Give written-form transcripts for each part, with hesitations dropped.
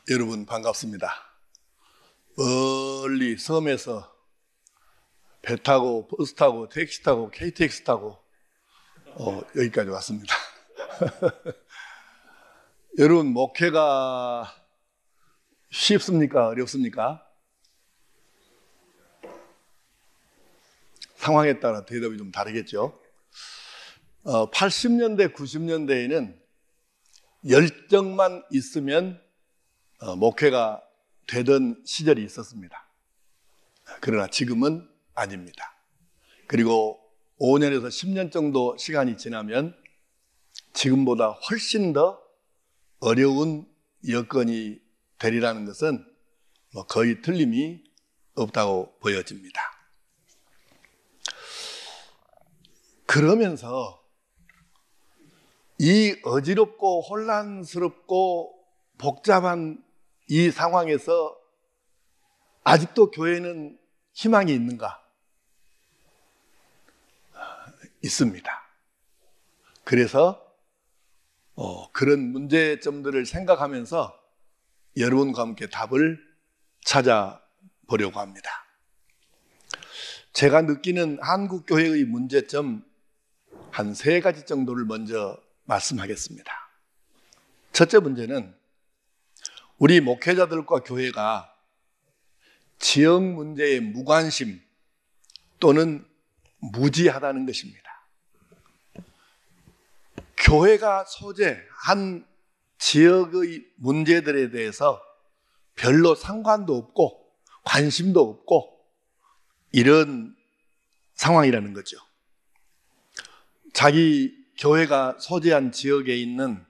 여러분 반갑습니다. 멀리 섬에서 배 타고 버스 타고 택시 타고 KTX 타고 여기까지 왔습니다. 여러분, 목회가 쉽습니까? 어렵습니까? 상황에 따라 대답이 좀 다르겠죠. 80년대, 90년대에는 열정만 있으면 목회가 되던 시절이 있었습니다. 그러나 지금은 아닙니다. 그리고 5년에서 10년 정도 시간이 지나면 지금보다 훨씬 더 어려운 여건이 되리라는 것은 거의 틀림이 없다고 보여집니다. 그러면서 이 어지럽고 혼란스럽고 복잡한 이 상황에서 아직도 교회는 희망이 있는가? 있습니다. 그래서 그런 문제점들을 생각하면서 여러분과 함께 답을 찾아보려고 합니다. 제가 느끼는 한국 교회의 문제점 한 3가지 정도를 먼저 말씀하겠습니다. 첫째 문제는 우리 목회자들과 교회가 지역 문제에 무관심 또는 무지하다는 것입니다. 교회가 소재한 지역의 문제들에 대해서 별로 상관도 없고 관심도 없고 이런 상황이라는 거죠. 자기 교회가 소재한 지역에 있는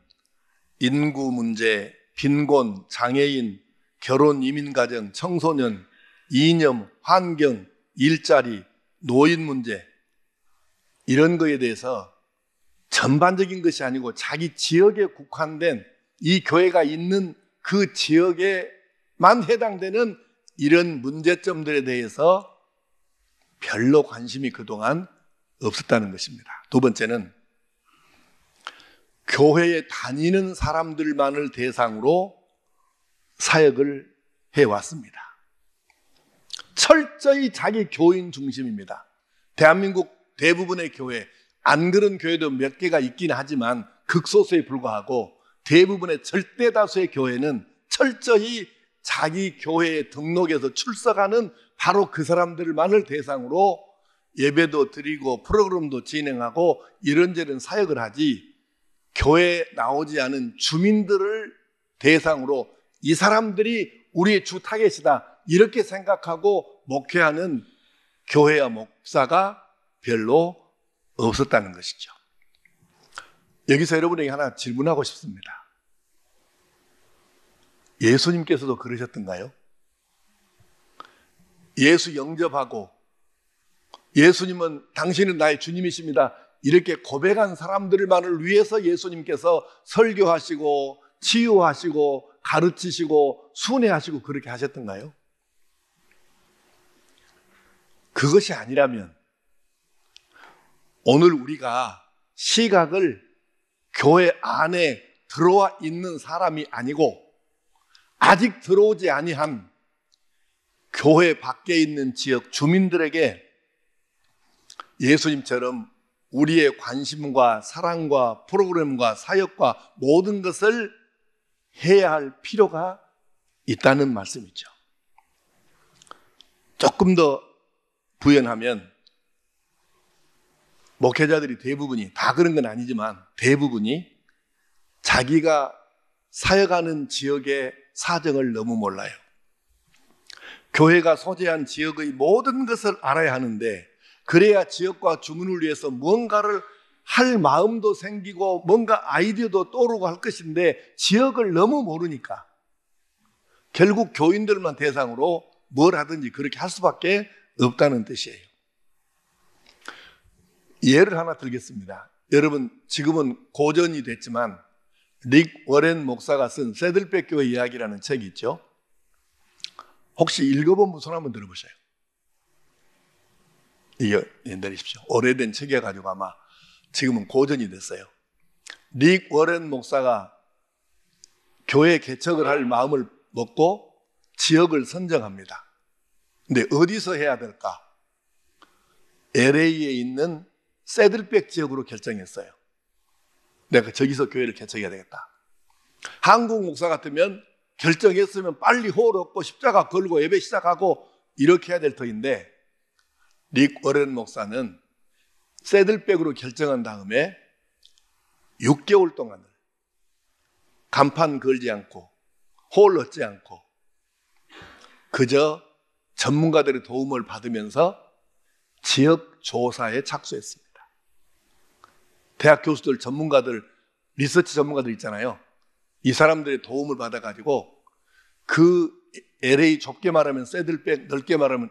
인구 문제, 빈곤, 장애인, 결혼, 이민 가정, 청소년, 이념, 환경, 일자리, 노인 문제, 이런 거에 대해서 전반적인 것이 아니고 자기 지역에 국한된 이 교회가 있는 그 지역에만 해당되는 이런 문제점들에 대해서 별로 관심이 그동안 없었다는 것입니다. 두 번째는 교회에 다니는 사람들만을 대상으로 사역을 해왔습니다. 철저히 자기 교인 중심입니다. 대한민국 대부분의 교회, 안 그런 교회도 몇 개가 있긴 하지만 극소수에 불과하고 대부분의 절대 다수의 교회는 철저히 자기 교회에 등록해서 출석하는 바로 그 사람들만을 대상으로 예배도 드리고 프로그램도 진행하고 이런저런 사역을 하지, 교회에 나오지 않은 주민들을 대상으로 이 사람들이 우리의 주 타겟이다 이렇게 생각하고 목회하는 교회와 목사가 별로 없었다는 것이죠. 여기서 여러분에게 하나 질문하고 싶습니다. 예수님께서도 그러셨던가요? 예수 영접하고 예수님은 당신은 나의 주님이십니다 이렇게 고백한 사람들만을 위해서 예수님께서 설교하시고 치유하시고 가르치시고 순회하시고 그렇게 하셨던가요? 그것이 아니라면 오늘 우리가 시각을 교회 안에 들어와 있는 사람이 아니고 아직 들어오지 아니한 교회 밖에 있는 지역 주민들에게 예수님처럼 우리의 관심과 사랑과 프로그램과 사역과 모든 것을 해야 할 필요가 있다는 말씀이죠. 조금 더 부연하면 목회자들이 대부분이, 다 그런 건 아니지만 대부분이 자기가 사역하는 지역의 사정을 너무 몰라요. 교회가 소재한 지역의 모든 것을 알아야 하는데 그래야 지역과 주민을 위해서 무언가를 할 마음도 생기고 뭔가 아이디어도 떠오르고 할 것인데 지역을 너무 모르니까 결국 교인들만 대상으로 뭘 하든지 그렇게 할 수밖에 없다는 뜻이에요. 예를 하나 들겠습니다. 여러분, 지금은 고전이 됐지만 릭 워렌 목사가 쓴 새들백 교회 이야기라는 책이 있죠. 혹시 읽어본 분 손 한번 들어보세요. 이거 내리십시오. 오래된 책이어가지고 아마 지금은 고전이 됐어요. 릭 워렌 목사가 교회 개척을 할 마음을 먹고 지역을 선정합니다. 근데 어디서 해야 될까? LA에 있는 새들백 지역으로 결정했어요. 내가 저기서 교회를 개척해야 되겠다. 한국 목사 같으면 결정했으면 빨리 호흡 얻고 십자가 걸고 예배 시작하고 이렇게 해야 될 터인데, 릭 워렌 목사는 새들백으로 결정한 다음에 6개월 동안을 간판 걸지 않고 홀 얻지 않고 그저 전문가들의 도움을 받으면서 지역 조사에 착수했습니다. 대학 교수들, 전문가들, 리서치 전문가들 있잖아요. 이 사람들의 도움을 받아가지고 그 LA 좁게 말하면 새들백, 넓게 말하면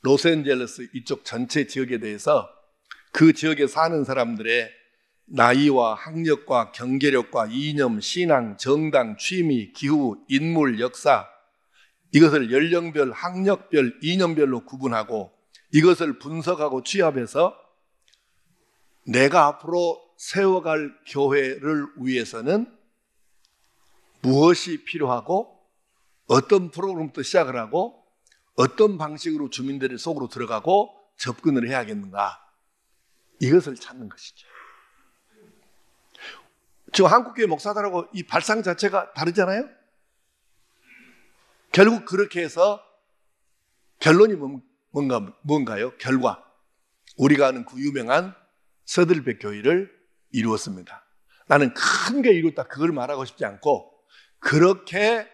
로스앤젤레스 이쪽 전체 지역에 대해서 그 지역에 사는 사람들의 나이와 학력과 경제력과 이념, 신앙, 정당, 취미, 기후, 인물, 역사, 이것을 연령별, 학력별, 이념별로 구분하고 이것을 분석하고 취합해서 내가 앞으로 세워갈 교회를 위해서는 무엇이 필요하고 어떤 프로그램부터 시작을 하고 어떤 방식으로 주민들의 속으로 들어가고 접근을 해야겠는가, 이것을 찾는 것이죠. 지금 한국교회 목사들하고 이 발상 자체가 다르잖아요. 결국 그렇게 해서 결론이 뭔가요? 결과, 우리가 아는 그 유명한 서들백 교회를 이루었습니다. 나는 큰 게 이뤘다 그걸 말하고 싶지 않고, 그렇게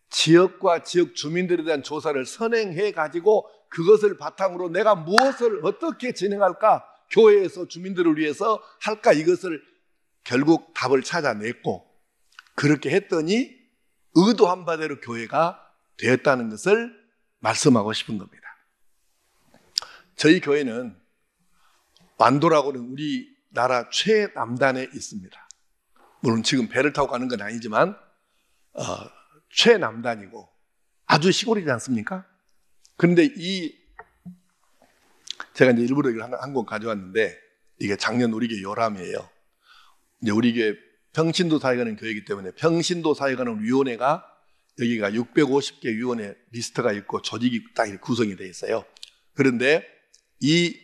지역과 지역 주민들에 대한 조사를 선행해 가지고 그것을 바탕으로 내가 무엇을 어떻게 진행할까, 교회에서 주민들을 위해서 할까, 이것을 결국 답을 찾아냈고, 그렇게 했더니 의도한 바대로 교회가 되었다는 것을 말씀하고 싶은 겁니다. 저희 교회는 완도라고는 우리나라 최남단에 있습니다. 물론 지금 배를 타고 가는 건 아니지만 최남단이고 아주 시골이지 않습니까? 그런데 제가 이제 일부러 이걸 한 권 가져왔는데, 이게 작년 우리 교회 요람이에요. 이제 우리 교회 평신도 사회가는 교회이기 때문에 평신도 사회가는 위원회가 여기가 650개 위원회 리스트가 있고 조직이 딱 구성이 되어 있어요. 그런데 이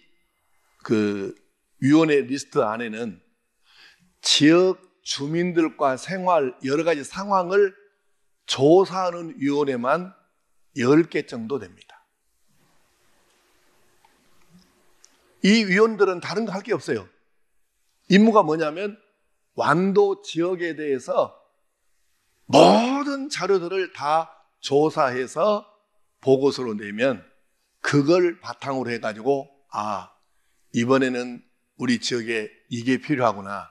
위원회 리스트 안에는 지역 주민들과 생활 여러 가지 상황을 조사하는 위원회만 10개 정도 됩니다. 이 위원들은 다른 거 할 게 없어요. 임무가 뭐냐면 완도 지역에 대해서 모든 자료들을 다 조사해서 보고서로 내면 그걸 바탕으로 해가지고 이번에는 우리 지역에 이게 필요하구나,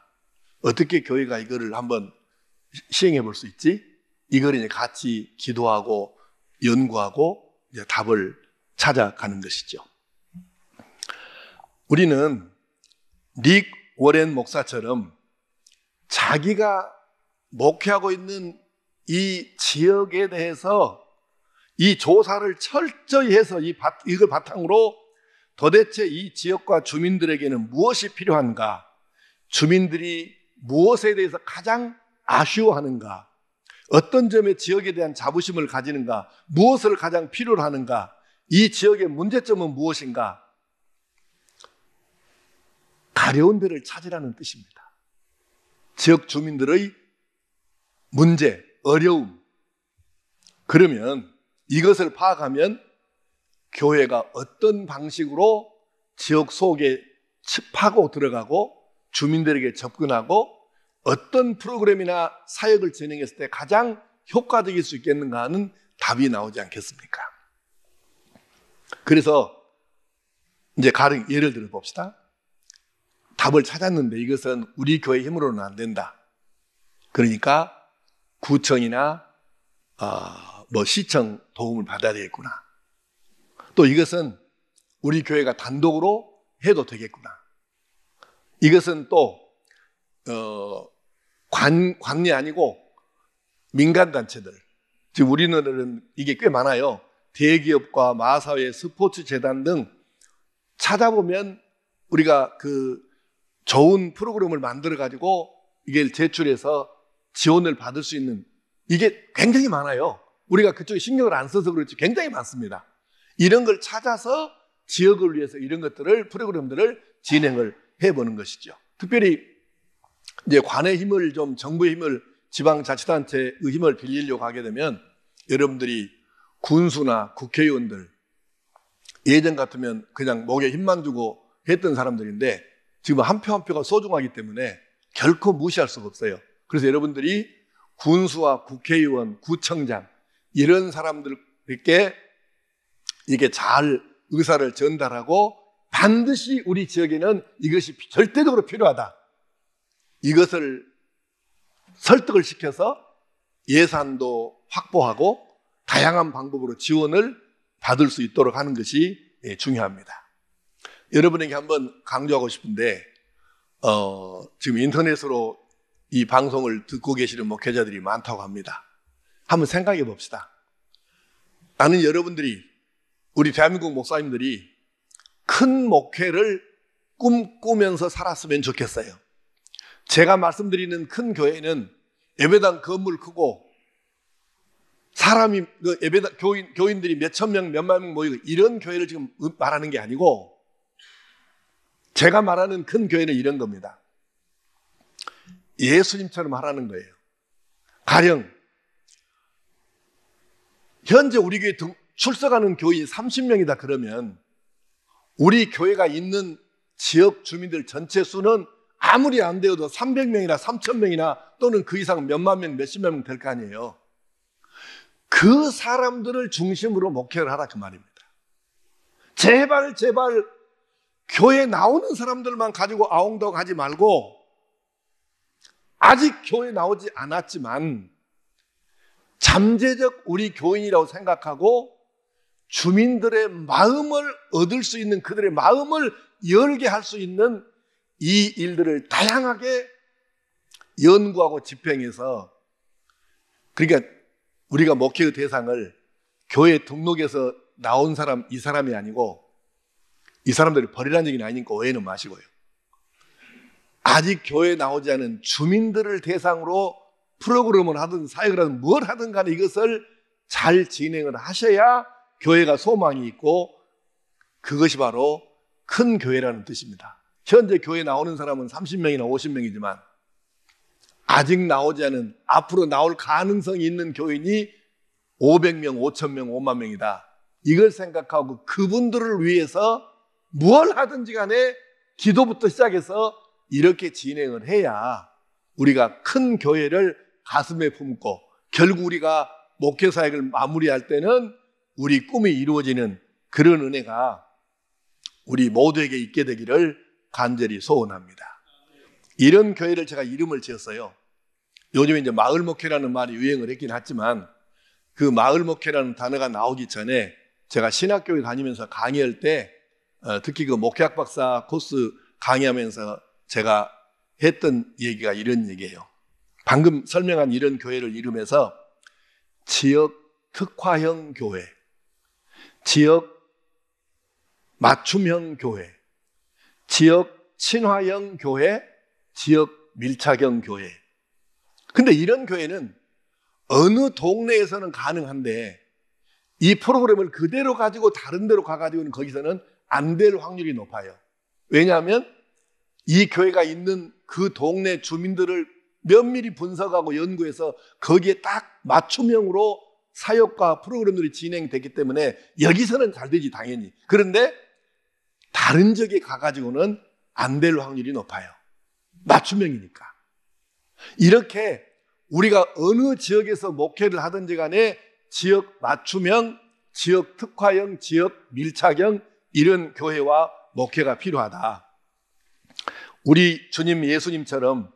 어떻게 교회가 이거를 한번 시행해 볼 수 있지, 이걸 이제 같이 기도하고 연구하고 이제 답을 찾아가는 것이죠. 우리는 릭 워렌 목사처럼 자기가 목회하고 있는 이 지역에 대해서 이 조사를 철저히 해서 이걸 바탕으로 도대체 이 지역과 주민들에게는 무엇이 필요한가, 주민들이 무엇에 대해서 가장 아쉬워하는가, 어떤 점에 지역에 대한 자부심을 가지는가, 무엇을 가장 필요로 하는가, 이 지역의 문제점은 무엇인가, 가려운 데를 찾으라는 뜻입니다. 지역 주민들의 문제, 어려움. 그러면 이것을 파악하면 교회가 어떤 방식으로 지역 속에 파고 들어가고 주민들에게 접근하고 어떤 프로그램이나 사역을 진행했을 때 가장 효과적일 수 있겠는가 하는 답이 나오지 않겠습니까? 그래서 이제 예를 들어 봅시다. 답을 찾았는데 이것은 우리 교회 힘으로는 안 된다. 그러니까 구청이나 시청 도움을 받아야 되겠구나. 또 이것은 우리 교회가 단독으로 해도 되겠구나. 이것은 또 관이 아니고 민간단체들, 지금 우리나라는 이게 꽤 많아요. 대기업과 마사회, 스포츠재단 등 찾아보면 우리가 좋은 프로그램을 만들어 가지고 이게 제출해서 지원을 받을 수 있는 이게 굉장히 많아요. 우리가 그쪽에 신경을 안 써서 그렇지 굉장히 많습니다. 이런 걸 찾아서 지역을 위해서 이런 것들을, 프로그램들을 진행을 해보는 것이죠. 특별히 이제 관의 힘을 좀, 정부의 힘을, 지방자치단체의 힘을 빌리려고 하게 되면 여러분들이 군수나 국회의원들, 예전 같으면 그냥 목에 힘만 주고 했던 사람들인데 지금 한 표 한 표가 소중하기 때문에 결코 무시할 수가 없어요. 그래서 여러분들이 군수와 국회의원, 구청장 이런 사람들께 이게 잘 의사를 전달하고 반드시 우리 지역에는 이것이 절대적으로 필요하다. 이것을 설득을 시켜서 예산도 확보하고 다양한 방법으로 지원을 받을 수 있도록 하는 것이 중요합니다. 여러분에게 한번 강조하고 싶은데 지금 인터넷으로 이 방송을 듣고 계시는 목회자들이 많다고 합니다. 한번 생각해 봅시다. 나는 여러분들이, 우리 대한민국 목사님들이 큰 목회를 꿈꾸면서 살았으면 좋겠어요. 제가 말씀드리는 큰 교회는 예배당 건물 크고 사람이, 예배당 교인들이 몇천 명, 몇만 명 모이고 이런 교회를 지금 말하는 게 아니고, 제가 말하는 큰 교회는 이런 겁니다. 예수님처럼 하라는 거예요. 가령 현재 우리 교회 출석하는 교인이 30명이다 그러면 우리 교회가 있는 지역 주민들 전체 수는 아무리 안 되어도 300명이나 3,000명이나 또는 그 이상 몇만 명, 몇십만 명 될 거 아니에요. 그 사람들을 중심으로 목회를 하라 그 말입니다. 제발 교회에 나오는 사람들만 가지고 아웅다웅 하지 말고, 아직 교회에 나오지 않았지만 잠재적 우리 교인이라고 생각하고 주민들의 마음을 얻을 수 있는, 그들의 마음을 열게 할 수 있는 이 일들을 다양하게 연구하고 집행해서, 그러니까 우리가 목회의 대상을 교회 등록에서 나온 사람, 이 사람이 아니고 이 사람들을 버리라는 얘기는 아니니까 오해는 마시고요. 아직 교회에 나오지 않은 주민들을 대상으로 프로그램을 하든 사역을 하든 뭘 하든 간에 이것을 잘 진행을 하셔야 교회가 소망이 있고, 그것이 바로 큰 교회라는 뜻입니다. 현재 교회에 나오는 사람은 30명이나 50명이지만 아직 나오지 않은, 앞으로 나올 가능성이 있는 교인이 500명, 5,000명, 5만 명이다. 이걸 생각하고 그분들을 위해서 뭘 하든지 간에 기도부터 시작해서 이렇게 진행을 해야 우리가 큰 교회를 가슴에 품고 결국 우리가 목회 사역을 마무리할 때는 우리 꿈이 이루어지는 그런 은혜가 우리 모두에게 있게 되기를 간절히 소원합니다. 이런 교회를 제가 이름을 지었어요. 요즘에 이제 마을 목회라는 말이 유행을 했긴 했지만 그 마을 목회라는 단어가 나오기 전에 제가 신학교에 다니면서 강의할 때 특히 그 목회학 박사 코스 강의하면서 제가 했던 얘기가 이런 얘기예요. 방금 설명한 이런 교회를 이름해서 지역 특화형 교회, 지역 맞춤형 교회, 지역 친화형 교회, 지역 밀착형 교회. 근데 이런 교회는 어느 동네에서는 가능한데 이 프로그램을 그대로 가지고 다른 데로 가가지고는 거기서는 안 될 확률이 높아요. 왜냐하면 이 교회가 있는 그 동네 주민들을 면밀히 분석하고 연구해서 거기에 딱 맞춤형으로 사역과 프로그램들이 진행되기 때문에 여기서는 잘 되지 당연히. 그런데 다른 지역에 가가지고는 안 될 확률이 높아요. 맞춤형이니까. 이렇게 우리가 어느 지역에서 목회를 하든지 간에 지역 맞춤형, 지역 특화형, 지역 밀착형 이런 교회와 목회가 필요하다. 우리 주님 예수님처럼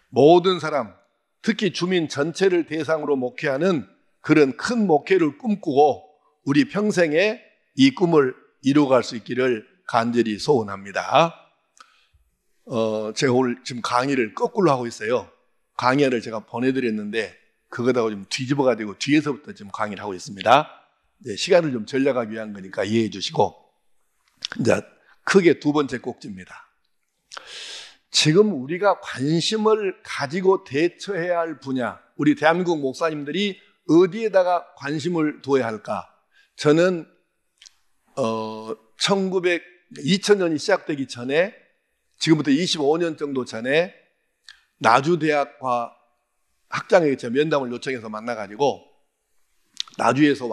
모든 사람, 특히 주민 전체를 대상으로 목회하는 그런 큰 목회를 꿈꾸고 우리 평생에 이 꿈을 이루어갈 수 있기를 간절히 소원합니다. 제가 오늘 지금 강의를 거꾸로 하고 있어요. 강의를 제가 보내드렸는데 그거다가 좀 뒤집어가지고 뒤에서부터 지금 강의를 하고 있습니다. 네, 시간을 좀 절약하기 위한 거니까 이해해 주시고, 이제 크게 두 번째 꼭지입니다. 지금 우리가 관심을 가지고 대처해야 할 분야, 우리 대한민국 목사님들이 어디에다가 관심을 둬야 할까? 저는 2000년이 시작되기 전에, 지금부터 25년 정도 전에 나주대학과 학장에게 제가 면담을 요청해서 만나가지고 나주에서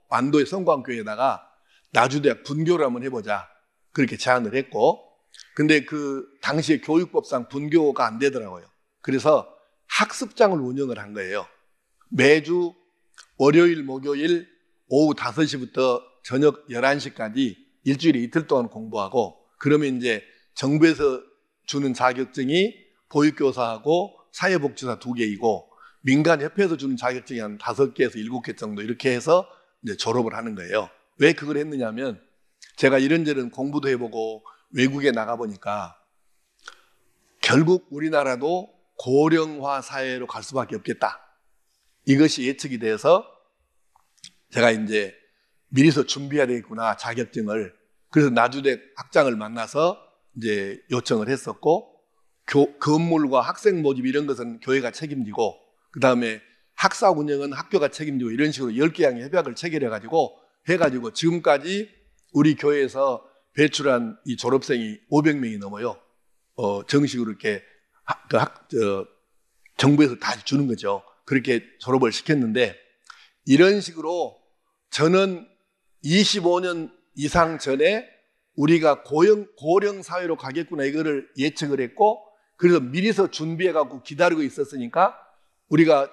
완도의 성광교회에다가 나주대학 분교를 한번 해보자, 그렇게 제안을 했고, 근데 그 당시에 교육법상 분교가 안 되더라고요. 그래서 학습장을 운영을 한 거예요. 매주 월요일, 목요일 오후 5시부터 저녁 11시까지 일주일에 이틀 동안 공부하고, 그러면 이제 정부에서 주는 자격증이 보육교사하고 사회복지사 2개이고 민간협회에서 주는 자격증이 한 5개에서 7개 정도 이렇게 해서 이제 졸업을 하는 거예요. 왜 그걸 했느냐면 제가 이런저런 공부도 해보고 외국에 나가보니까 결국 우리나라도 고령화 사회로 갈 수밖에 없겠다. 이것이 예측이 돼서 제가 이제 미리서 준비해야 되겠구나, 자격증을. 그래서 나주대 학장을 만나서 이제 요청을 했었고, 건물과 학생 모집 이런 것은 교회가 책임지고, 그 다음에 학사 운영은 학교가 책임지고, 이런 식으로 10개의 협약을 체결해가지고 지금까지 우리 교회에서 배출한 이 졸업생이 500명이 넘어요. 정식으로 이렇게 정부에서 다 주는 거죠. 그렇게 졸업을 시켰는데, 이런 식으로 저는 25년 이상 전에 우리가 고령 사회로 가겠구나, 이거를 예측을 했고, 그래서 미리서 준비해갖고 기다리고 있었으니까, 우리가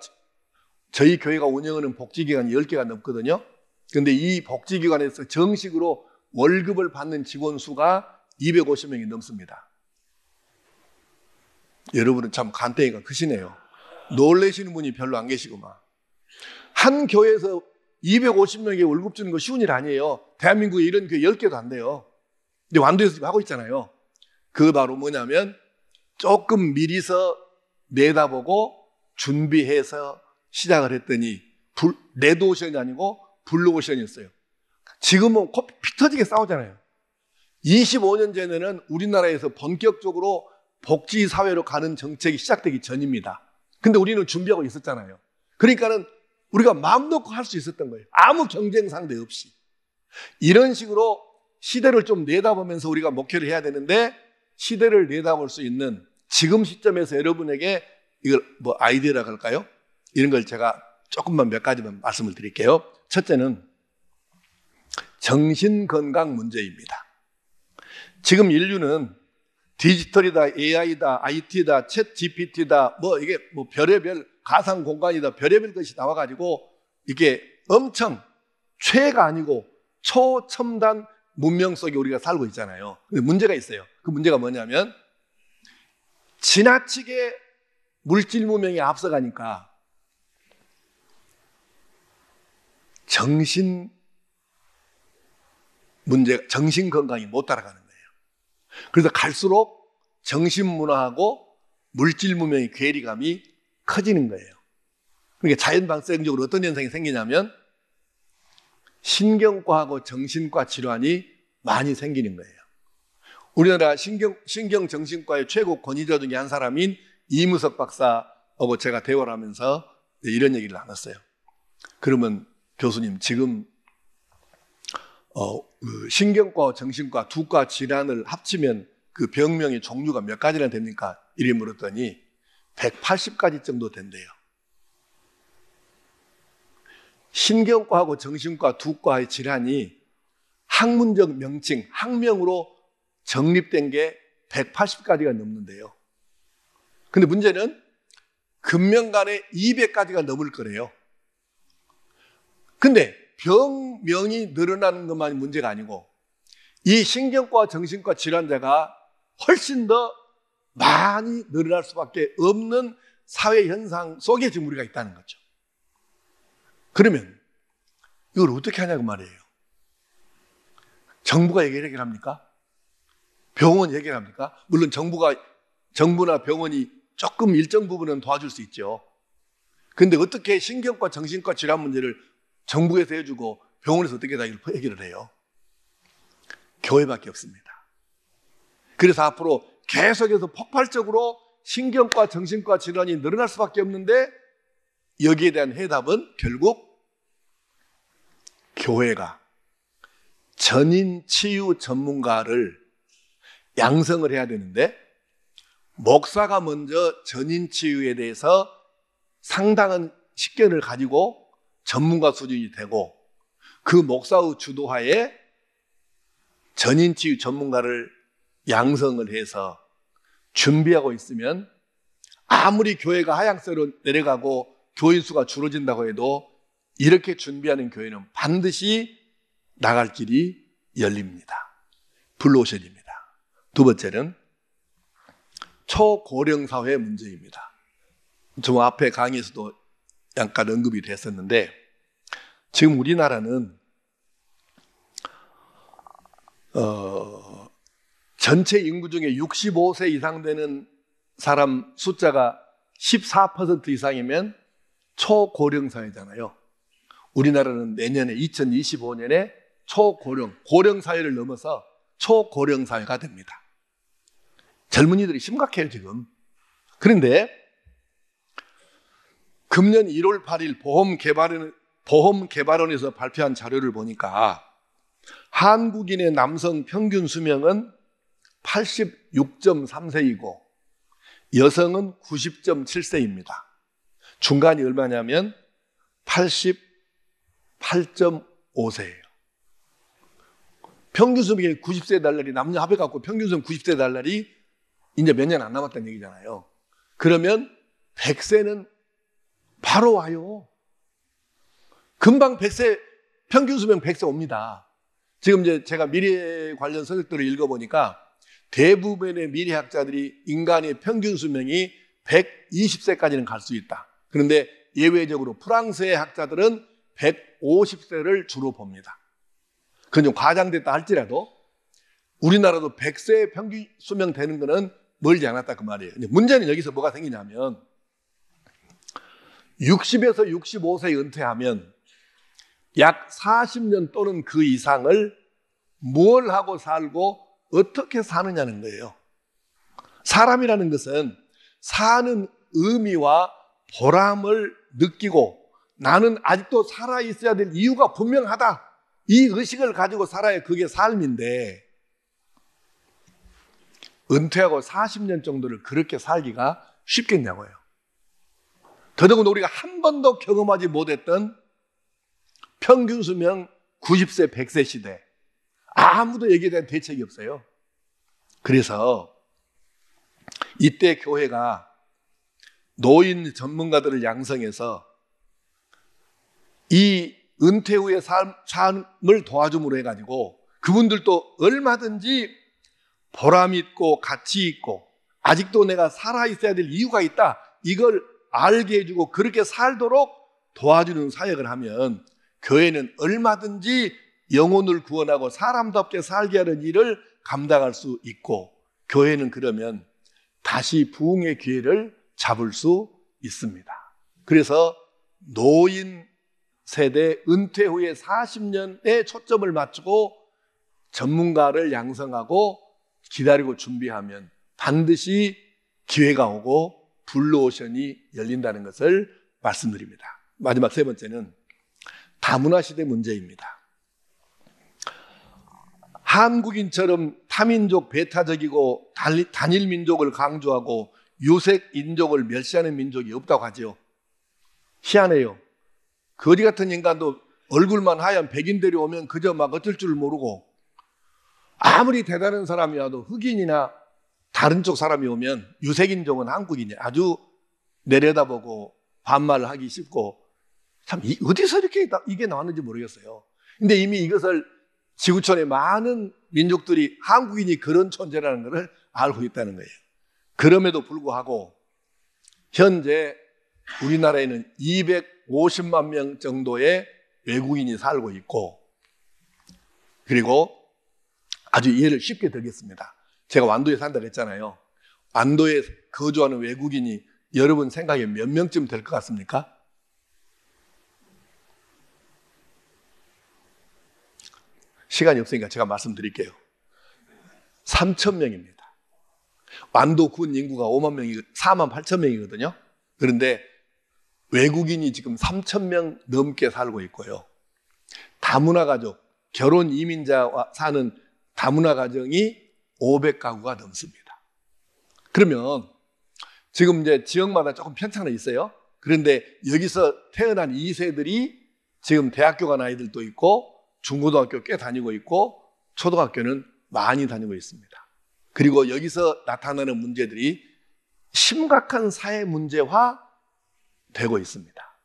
저희 교회가 운영하는 복지기관이 10개가 넘거든요. 그런데 이 복지기관에서 정식으로 월급을 받는 직원 수가 250명이 넘습니다. 여러분은 참 간땡이가 크시네요. 놀라시는 분이 별로 안 계시구만. 한 교회에서 250명에게 월급 주는 거 쉬운 일 아니에요. 대한민국에 이런 교회 10개도 안 돼요. 근데 완도에서 지금 하고 있잖아요. 그거 바로 뭐냐면 조금 미리서 내다보고 준비해서 시작을 했더니 레드오션이 아니고 블루오션이었어요. 지금은 피 터지게 싸우잖아요. 25년 전에는 우리나라에서 본격적으로 복지사회로 가는 정책이 시작되기 전입니다. 근데 우리는 준비하고 있었잖아요. 그러니까는 우리가 마음 놓고 할 수 있었던 거예요. 아무 경쟁 상대 없이. 이런 식으로 시대를 좀 내다보면서 우리가 목회를 해야 되는데, 시대를 내다볼 수 있는 지금 시점에서 여러분에게 이걸 뭐 아이디어라고 할까요? 이런 걸 제가 조금만 몇 가지만 말씀을 드릴게요. 첫째는 정신건강 문제입니다. 지금 인류는 디지털이다, AI다, IT다, 챗 GPT다, 이게 별의별 가상 공간이다, 별의별 것이 나와가지고 이게 엄청 최가 아니고 초첨단 문명 속에 우리가 살고 있잖아요. 근데 문제가 있어요. 그 문제가 뭐냐면 지나치게 물질 문명이 앞서가니까 정신 건강이 못 따라가는 거예요. 그래서 갈수록 정신 문화하고 물질 문명의 괴리감이 커지는 거예요. 그러니까 자연발생적으로 어떤 현상이 생기냐면 신경과하고 정신과 질환이 많이 생기는 거예요. 우리나라 신경정신과의 최고 권위자 중에 한 사람인 이무석 박사하고 제가 대화를 하면서 이런 얘기를 나눴어요. 그러면 교수님, 지금 신경과와 정신과 두 과 질환을 합치면 그 병명의 종류가 몇 가지나 됩니까? 이렇게 물었더니 180가지 정도 된대요. 신경과하고 정신과 두 과의 질환이 학문적 명칭, 학명으로 정립된 게 180가지가 넘는데요. 근데 문제는 금명간에 200가지가 넘을 거래요. 근데 병명이 늘어나는 것만이 문제가 아니고 이 신경과 정신과 질환자가 훨씬 더 많이 늘어날 수밖에 없는 사회 현상 속에 지금 우리가 있다는 거죠. 그러면 이걸 어떻게 하냐고 말이에요. 정부가 해결합니까? 병원이 해결합니까? 물론 정부나 병원이 조금 일정 부분은 도와줄 수 있죠. 그런데 어떻게 신경과 정신과 질환 문제를 정부에서 해주고 병원에서 어떻게 다 해결을 해요? 교회밖에 없습니다. 그래서 앞으로 계속해서 폭발적으로 신경과 정신과 질환이 늘어날 수밖에 없는데 여기에 대한 해답은 결국 교회가 전인 치유 전문가를 양성을 해야 되는데 목사가 먼저 전인 치유에 대해서 상당한 식견을 가지고 전문가 수준이 되고 그 목사의 주도하에 전인 치유 전문가를 양성을 해서 준비하고 있으면 아무리 교회가 하향세로 내려가고 교인 수가 줄어진다고 해도 이렇게 준비하는 교회는 반드시 나갈 길이 열립니다. 블루오션입니다. 두 번째는 초고령 사회의 문제입니다. 좀 앞에 강의에서도 약간 언급이 됐었는데 지금 우리나라는 전체 인구 중에 65세 이상 되는 사람 숫자가 14% 이상이면 초고령 사회잖아요. 우리나라는 내년에 2025년에 고령 사회를 넘어서 초고령 사회가 됩니다. 젊은이들이 심각해요, 지금. 그런데 금년 1월 8일 보험개발원에서 발표한 자료를 보니까 한국인의 남성 평균 수명은 86.3세이고 여성은 90.7세입니다. 중간이 얼마냐면 88.5세예요. 평균 수명이 90세 달 날이 남녀 합해갖고 평균 수명 90세 달 날이 이제 몇 년 안 남았다는 얘기잖아요. 그러면 100세는 바로 와요. 금방 100세, 평균 수명 100세 옵니다. 지금 이제 제가 미래 관련 서적들을 읽어보니까 대부분의 미래학자들이 인간의 평균 수명이 120세까지는 갈 수 있다. 그런데 예외적으로 프랑스의 학자들은 150세를 주로 봅니다. 그건 좀 과장됐다 할지라도 우리나라도 100세 평균 수명 되는 거는 멀지 않았다 그 말이에요. 문제는 여기서 뭐가 생기냐면 60에서 65세에 은퇴하면 약 40년 또는 그 이상을 뭘 하고 살고 어떻게 사느냐는 거예요. 사람이라는 것은 사는 의미와 보람을 느끼고 나는 아직도 살아있어야 될 이유가 분명하다. 이 의식을 가지고 살아야 그게 삶인데 은퇴하고 40년 정도를 그렇게 살기가 쉽겠냐고요. 더더군다나 우리가 한 번도 경험하지 못했던 평균 수명 90세, 100세 시대. 아무도 여기에 대한 대책이 없어요. 그래서 이때 교회가 노인 전문가들을 양성해서 이 은퇴 후의 삶을 도와줌으로 해가지고 그분들도 얼마든지 보람 있고 가치 있고 아직도 내가 살아있어야 될 이유가 있다. 이걸 알게 해주고 그렇게 살도록 도와주는 사역을 하면 교회는 얼마든지 영혼을 구원하고 사람답게 살게 하는 일을 감당할 수 있고 교회는 그러면 다시 부흥의 기회를 잡을 수 있습니다. 그래서 노인 세대 은퇴 후에 40년에 초점을 맞추고 전문가를 양성하고 기다리고 준비하면 반드시 기회가 오고 블루오션이 열린다는 것을 말씀드립니다. 마지막 세 번째는 다문화 시대 문제입니다. 한국인처럼 타민족 배타적이고 단일 민족을 강조하고 유색 인종을 멸시하는 민족이 없다고 하죠. 희한해요. 거지 같은 인간도 얼굴만 하얀 백인들이 오면 그저 막 어쩔 줄 모르고 아무리 대단한 사람이라도 흑인이나 다른 쪽 사람이 오면 유색인종은 한국인이 아주 내려다보고 반말을 하기 쉽고 참 어디서 이렇게 이게 나왔는지 모르겠어요. 근데 이미 이것을 지구촌의 많은 민족들이 한국인이 그런 존재라는 것을 알고 있다는 거예요. 그럼에도 불구하고 현재 우리나라에는 250만 명 정도의 외국인이 살고 있고 그리고 아주 이해를 쉽게 들겠습니다. 제가 완도에 산다고 했잖아요. 완도에 거주하는 외국인이 여러분 생각에 몇 명쯤 될 것 같습니까? 시간이 없으니까 제가 말씀드릴게요. 3,000명입니다. 완도 군 인구가 4만 8천 명이거든요. 그런데 외국인이 지금 3천 명 넘게 살고 있고요. 다문화 가족, 결혼 이민자와 사는 다문화 가정이 500가구가 넘습니다. 그러면 지금 이제 지역마다 조금 편차는 있어요. 그런데 여기서 태어난 2세들이 지금 대학교 간 아이들도 있고 중고등학교 꽤 다니고 있고 초등학교는 많이 다니고 있습니다. 그리고 여기서 나타나는 문제들이 심각한 사회 문제화 되고 있습니다.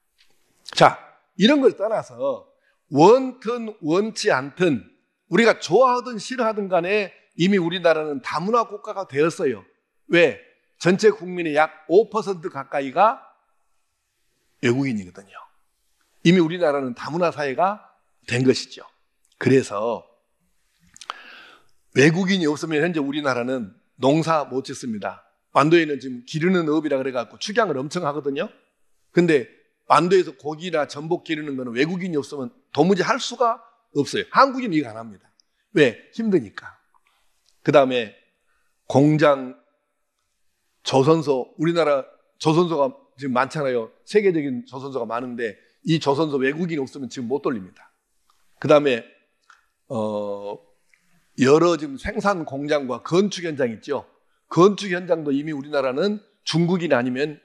자, 이런 걸 떠나서 원든 원치 않든 우리가 좋아하든 싫어하든 간에 이미 우리나라는 다문화 국가가 되었어요. 왜? 전체 국민의 약 5% 가까이가 외국인이거든요. 이미 우리나라는 다문화 사회가 된 것이죠. 그래서 외국인이 없으면 현재 우리나라는 농사 못 짓습니다. 완도에는 지금 기르는 업이라 그래갖고 축양을 엄청 하거든요. 근데 완도에서 고기나 전복 기르는 거는 외국인이 없으면 도무지 할 수가 없어요. 한국인은 이거 안 합니다. 왜? 힘드니까. 그 다음에 공장, 조선소, 우리나라 조선소가 지금 많잖아요. 세계적인 조선소가 많은데 이 조선소 외국인이 없으면 지금 못 돌립니다. 그 다음에 여러 지금 생산 공장과 건축 현장 있죠. 건축 현장도 이미 우리나라는 중국인 아니면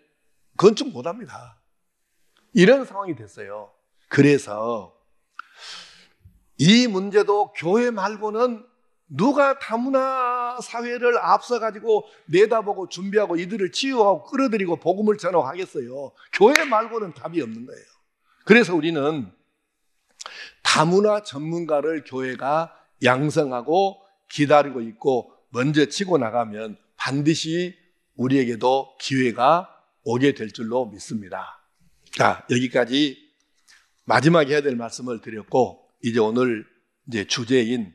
건축 못 합니다. 이런 상황이 됐어요. 그래서 이 문제도 교회 말고는 누가 다문화 사회를 앞서가지고 내다보고 준비하고 이들을 치유하고 끌어들이고 복음을 전하고 하겠어요. 교회 말고는 답이 없는 거예요. 그래서 우리는 다문화 전문가를 교회가 양성하고 기다리고 있고 먼저 치고 나가면 반드시 우리에게도 기회가 오게 될 줄로 믿습니다. 자, 여기까지 마지막에 해야 될 말씀을 드렸고 이제 오늘 이제 주제인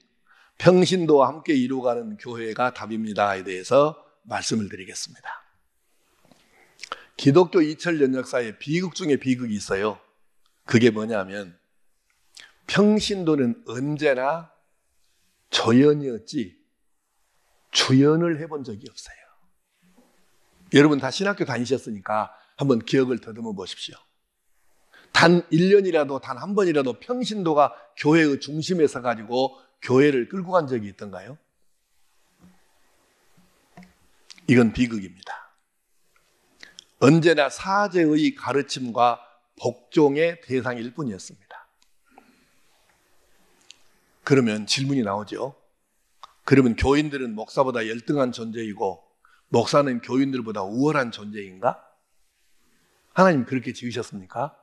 평신도와 함께 이루어가는 교회가 답입니다에 대해서 말씀을 드리겠습니다. 기독교 2000년 역사에 비극 중에 비극이 있어요. 그게 뭐냐면 평신도는 언제나 조연이었지 주연을 해본 적이 없어요. 여러분 다 신학교 다니셨으니까 한번 기억을 더듬어 보십시오. 단 1년이라도 단 한 번이라도 평신도가 교회의 중심에 서가지고 교회를 끌고 간 적이 있던가요? 이건 비극입니다. 언제나 사제의 가르침과 복종의 대상일 뿐이었습니다. 그러면 질문이 나오죠. 그러면 교인들은 목사보다 열등한 존재이고 목사는 교인들보다 우월한 존재인가? 하나님 그렇게 지으셨습니까?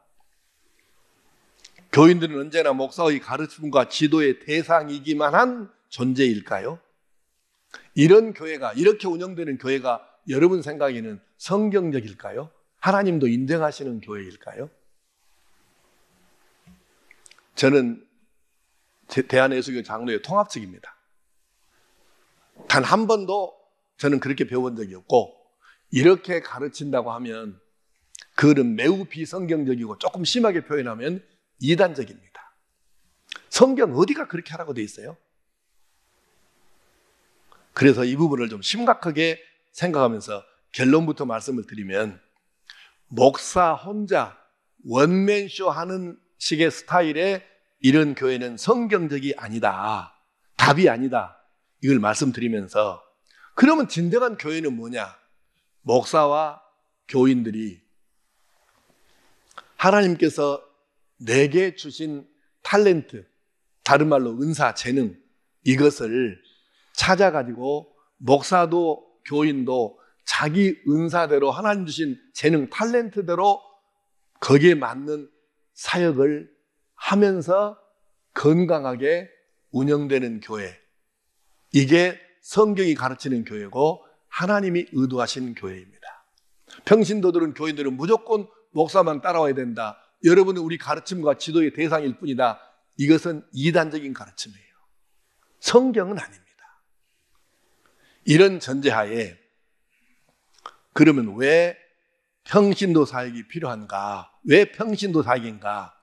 교인들은 언제나 목사의 가르침과 지도의 대상이기만 한 존재일까요? 이런 교회가, 이렇게 운영되는 교회가 여러분 생각에는 성경적일까요? 하나님도 인정하시는 교회일까요? 저는 대한예수교 장로의 통합측입니다. 단 한 번도 저는 그렇게 배워본 적이 없고 이렇게 가르친다고 하면 그는 매우 비성경적이고 조금 심하게 표현하면 이단적입니다. 성경 어디가 그렇게 하라고 돼 있어요? 그래서 이 부분을 좀 심각하게 생각하면서 결론부터 말씀을 드리면 목사 혼자 원맨쇼 하는 식의 스타일의 이런 교회는 성경적이 아니다. 답이 아니다. 이걸 말씀드리면서 그러면 진정한 교회는 뭐냐? 목사와 교인들이 하나님께서 내게 주신 탤런트, 다른 말로 은사, 재능 이것을 찾아가지고 목사도 교인도 자기 은사대로 하나님 주신 재능, 탤런트대로 거기에 맞는 사역을 하면서 건강하게 운영되는 교회, 이게 성경이 가르치는 교회고 하나님이 의도하신 교회입니다. 평신도들은 교인들은 무조건 목사만 따라와야 된다. 여러분은 우리 가르침과 지도의 대상일 뿐이다. 이것은 이단적인 가르침이에요. 성경은 아닙니다. 이런 전제하에 그러면 왜 평신도 사역이 필요한가? 왜 평신도 사역인가?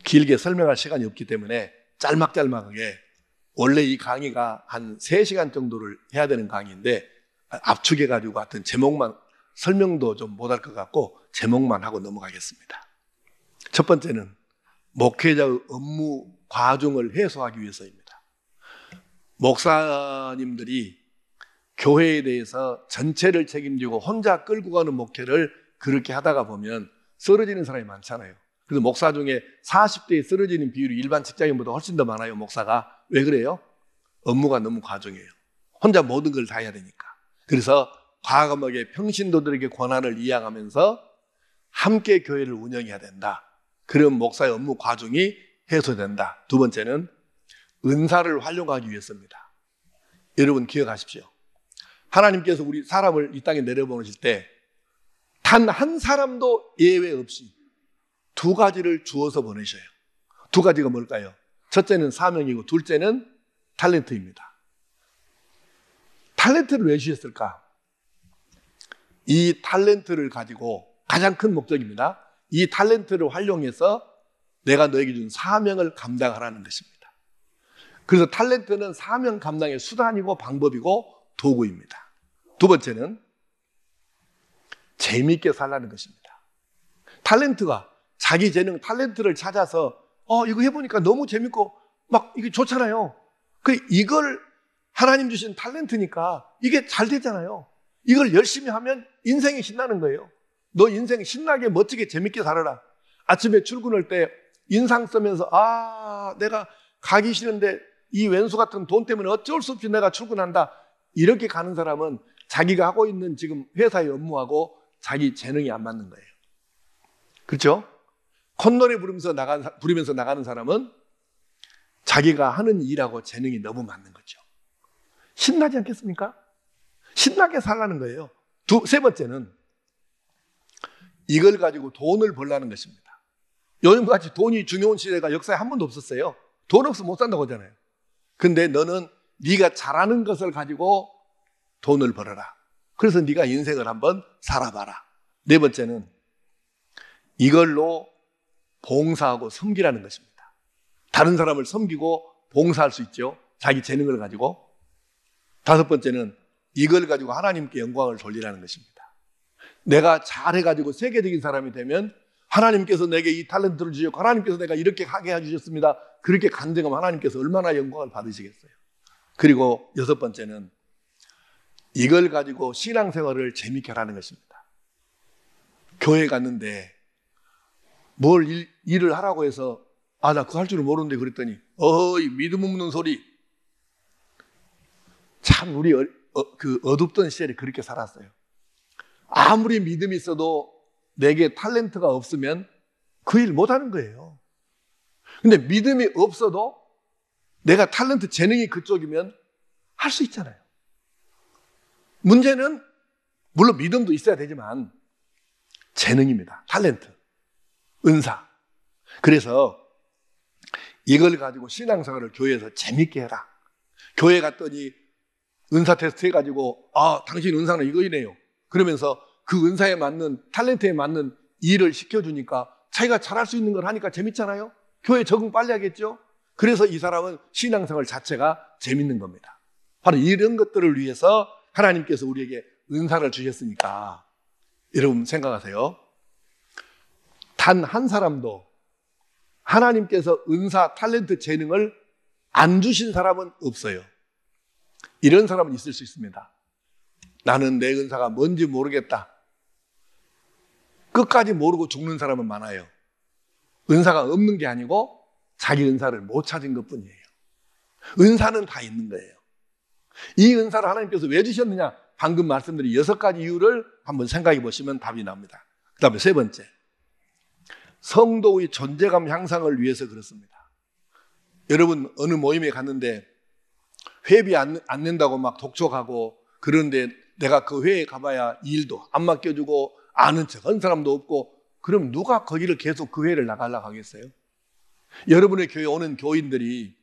길게 설명할 시간이 없기 때문에 짤막짤막하게 원래 이 강의가 한 3시간 정도를 해야 되는 강의인데 압축해가지고 하여튼 제목만, 설명도 좀 못할 것 같고 제목만 하고 넘어가겠습니다. 첫 번째는 목회자의 업무 과중을 해소하기 위해서입니다. 목사님들이 교회에 대해서 전체를 책임지고 혼자 끌고 가는 목회를 그렇게 하다가 보면 쓰러지는 사람이 많잖아요. 그래서 목사 중에 40대에 쓰러지는 비율이 일반 직장인보다 훨씬 더 많아요, 목사가. 왜 그래요? 업무가 너무 과중해요. 혼자 모든 걸 다 해야 되니까. 그래서 과감하게 평신도들에게 권한을 이양하면서 함께 교회를 운영해야 된다. 그런 목사의 업무 과중이 해소된다. 두 번째는 은사를 활용하기 위해서입니다. 여러분 기억하십시오. 하나님께서 우리 사람을 이 땅에 내려보내실 때 단 한 사람도 예외 없이 두 가지를 주어서 보내셔요. 두 가지가 뭘까요? 첫째는 사명이고 둘째는 탤런트입니다. 탤런트를 왜 주셨을까? 이 탤런트를 가지고 가장 큰 목적입니다. 이 탤런트를 활용해서 내가 너에게 준 사명을 감당하라는 것입니다. 그래서 탤런트는 사명 감당의 수단이고 방법이고 도구입니다. 두 번째는 재미있게 살라는 것입니다. 탤런트가 자기 재능, 탤런트를 찾아서 이거 해보니까 너무 재밌고 막 이게 좋잖아요. 이걸 하나님 주신 탤런트니까 이게 잘 되잖아요. 이걸 열심히 하면 인생이 신나는 거예요. 너 인생 신나게 멋지게 재밌게 살아라. 아침에 출근할 때 인상 쓰면서 내가 가기 싫은데 이 왼수 같은 돈 때문에 어쩔 수 없이 내가 출근한다. 이렇게 가는 사람은 자기가 하고 있는 지금 회사의 업무하고 자기 재능이 안 맞는 거예요. 그렇죠? 콧노래 부르면서 나가는 사람은 자기가 하는 일하고 재능이 너무 맞는 거죠. 신나지 않겠습니까? 신나게 살라는 거예요. 세 번째는 이걸 가지고 돈을 벌라는 것입니다. 요즘같이 돈이 중요한 시대가 역사에 한 번도 없었어요. 돈 없으면 못 산다고 하잖아요. 근데 너는 네가 잘하는 것을 가지고 돈을 벌어라. 그래서 네가 인생을 한번 살아봐라. 네 번째는 이걸로 봉사하고 섬기라는 것입니다. 다른 사람을 섬기고 봉사할 수 있죠. 자기 재능을 가지고. 다섯 번째는 이걸 가지고 하나님께 영광을 돌리라는 것입니다. 내가 잘해가지고 세계적인 사람이 되면 하나님께서 내게 이 탤런트를 주셨고 하나님께서 내가 이렇게 하게 해주셨습니다. 그렇게 간증하면 하나님께서 얼마나 영광을 받으시겠어요. 그리고 여섯 번째는 이걸 가지고 신앙생활을 재밌게 하라는 것입니다. 교회 갔는데 뭘 일을 하라고 해서 나 그거 할 줄은 모르는데 그랬더니 믿음 없는 소리. 참 우리 그 어둡던 시절에 그렇게 살았어요. 아무리 믿음이 있어도 내게 탤런트가 없으면 그 일 못하는 거예요. 근데 믿음이 없어도 내가 탤런트 재능이 그쪽이면 할 수 있잖아요. 문제는 물론 믿음도 있어야 되지만 재능입니다. 탤런트, 은사. 그래서 이걸 가지고 신앙생활을 교회에서 재밌게 해라. 교회 갔더니 은사 테스트 해가지고 당신 은사는 이거이네요. 그러면서 그 은사에 맞는 탤런트에 맞는 일을 시켜주니까 자기가 잘할 수 있는 걸 하니까 재밌잖아요. 교회 적응 빨리 하겠죠. 그래서 이 사람은 신앙생활 자체가 재밌는 겁니다. 바로 이런 것들을 위해서 하나님께서 우리에게 은사를 주셨으니까 여러분 생각하세요. 단 한 사람도 하나님께서 은사, 탤런트, 재능을 안 주신 사람은 없어요. 이런 사람은 있을 수 있습니다. 나는 내 은사가 뭔지 모르겠다. 끝까지 모르고 죽는 사람은 많아요. 은사가 없는 게 아니고 자기 은사를 못 찾은 것뿐이에요. 은사는 다 있는 거예요. 이 은사를 하나님께서 왜 주셨느냐? 방금 말씀드린 6가지 이유를 한번 생각해 보시면 답이 납니다. 그 다음에 세 번째, 성도의 존재감 향상을 위해서 그렇습니다. 여러분 어느 모임에 갔는데 회비 안 낸다고 막 독촉하고 그런데 내가 그 회에 가봐야 일도 안 맡겨주고 아는 척한 사람도 없고 그럼 누가 거기를 계속 그 회를 나가려고 하겠어요? 여러분의 교회에 오는 교인들이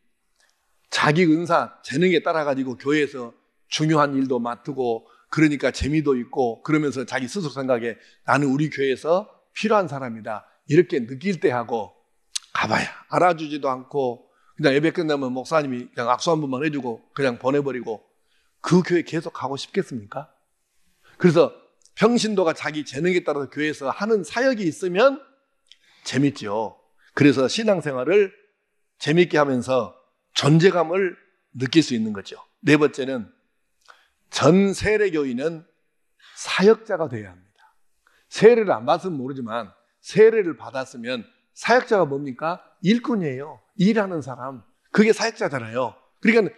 자기 은사, 재능에 따라 가지고 교회에서 중요한 일도 맡고 그러니까 재미도 있고 그러면서 자기 스스로 생각에 나는 우리 교회에서 필요한 사람이다 이렇게 느낄 때 하고 가봐야 알아주지도 않고 그냥 예배 끝나면 목사님이 그냥 악수 한 번만 해주고 그냥 보내버리고 그 교회 계속 가고 싶겠습니까? 그래서 평신도가 자기 재능에 따라서 교회에서 하는 사역이 있으면 재밌죠. 그래서 신앙생활을 재밌게 하면서 존재감을 느낄 수 있는 거죠. 네 번째는 전 세례교인은 사역자가 되어야 합니다. 세례를 안 받으면 모르지만 세례를 받았으면 사역자가 뭡니까? 일꾼이에요. 일하는 사람. 그게 사역자잖아요. 그러니까